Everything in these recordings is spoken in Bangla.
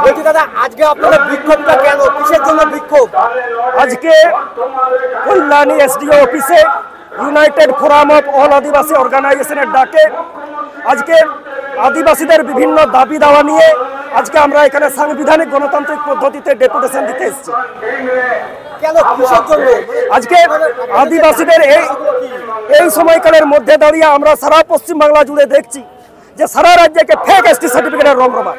বলছি দাদা, আজকে আপনাদের বিক্ষোভটা কেন, কিসের জন্য বিক্ষোভ? আজকে কল্যাণী এসডিও অফিসে ইউনাইটেড ফোরাম অফ অল আদিবাসী অর্গানাইজেশনের ডাকে আজকে আদিবাসীদের বিভিন্ন দাবি দাওয়া নিয়ে আজকে আমরা এখানে সাংবিধানিক গণতান্ত্রিক পদ্ধতিতে ডেপুটেশন দিতে এসেছি। কেন, কিসের জন্য? আজকে আদিবাসীদের এই সময়কালের মধ্যে দাঁড়িয়ে আমরা সারা পশ্চিমবাংলা জুড়ে দেখছি যে সারা রাজ্যকে ফেক এসটি সার্টিফিকেটের রমরমা,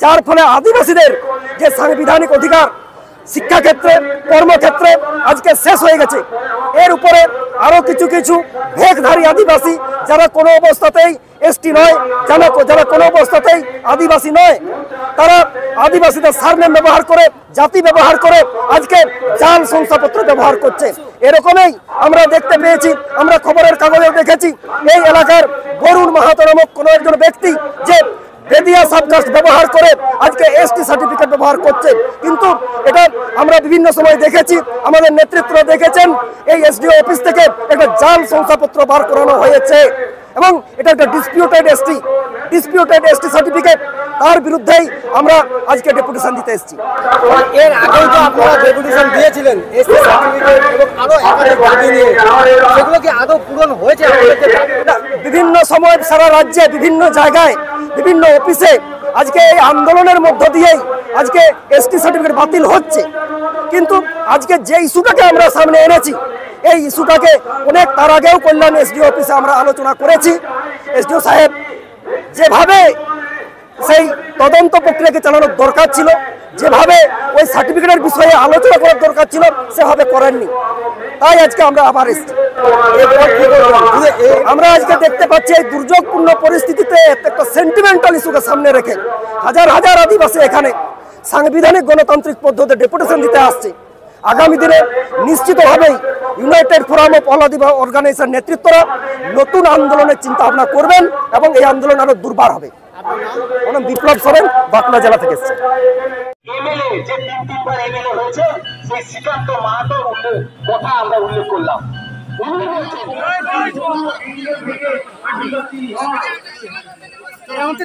যার ফলে আদিবাসীদের যে সাংবিধানিক অধিকার শিক্ষাক্ষেত্রে কর্মক্ষেত্রে আজকে শেষ হয়ে গেছে। এর উপরে আরও কিছু ভেকধারী আদিবাসী যারা কোনো অবস্থাতেই এসটি নয়, যারা কোনো অবস্থাতেই আদিবাসী নয়, তারা আদিবাসীদের সারনেম ব্যবহার করে, জাতি ব্যবহার করে আজকে জাল শংসাপত্র ব্যবহার করছে। এরকমই আমরা দেখতে পেয়েছি, আমরা খবরের কাগজে দেখেছি এই এলাকার বরুণ মাহাতো নামক কোনো একজন ব্যক্তি যে বেদিয়া সাবকাস্ট ব্যবহার করে আজকে এসটি সার্টিফিকেট ব্যবহার করছে। কিন্তু এটা আমরা বিভিন্ন সময় দেখেছি, আমাদের নেতৃত্ব দেখেছেন, এই এসডিও অফিস থেকে একটা জাল শংসাপত্র বার করানো হয়েছে এবং এটা একটা ডিসপিউটেড এসটি সার্টিফিকেট, তার বিরুদ্ধেই আমরা আজকে ডেপুটেশন দিতে এসেছি। এর আগেও তো আপনারা ডেপুটেশন দিয়েছিলেন এসটি সার্টিফিকেট এবং আরো একাধিক দাবি নিয়ে, সেগুলো কি আদৌ পূরণ হয়েছে? বিভিন্ন সময় সারা রাজ্যে বিভিন্ন জায়গায় বিভিন্ন অফিসে আজকে এই আন্দোলনের মধ্য দিয়েই আজকে এসটি সার্টিফিকেট বাতিল হচ্ছে। কিন্তু আজকে যে ইস্যুটাকে আমরা সামনে এনেছি, এই ইস্যুটাকে অনেক তার আগেও কল্যাণ এসডিও অফিসে আমরা আলোচনা করেছি। এসডিও সাহেব যেভাবে সেই তদন্ত প্রক্রিয়াকে চালানোর দরকার ছিল, যেভাবে ওই সার্টিফিকেটের বিষয়ে আলোচনা করার দরকার ছিল, সেভাবে করেননি। তাই আজকে আমরা আবার এসেছি। আমরা আজকে দেখতে পাচ্ছি এই দুর্যোগপূর্ণ পরিস্থিতিতে একটা সেন্টিমেন্টাল ইস্যুকে সামনে রেখে হাজার হাজার আদিবাসী এখানে সাংবিধানিক গণতান্ত্রিক পদ্ধতিতে ডেপুটেশন দিতে আসছে। আগামী দিনে নিশ্চিতভাবেই United Forum of All Adivasi Organisation নেতৃত্বরা নতুন আন্দোলনের চিন্তা ভাবনা করবেন এবং এই আন্দোলন আরো দুর্বার হবে। বিপ্লব সরেন, বাঁকুড়া জেলা থেকে এসেছে। এমএলএ যে তিনবার এমএলএ হয়েছে, সেই শ্রীকান্ত মাহাতোর কথা আমরা উল্লেখ করলাম। Don't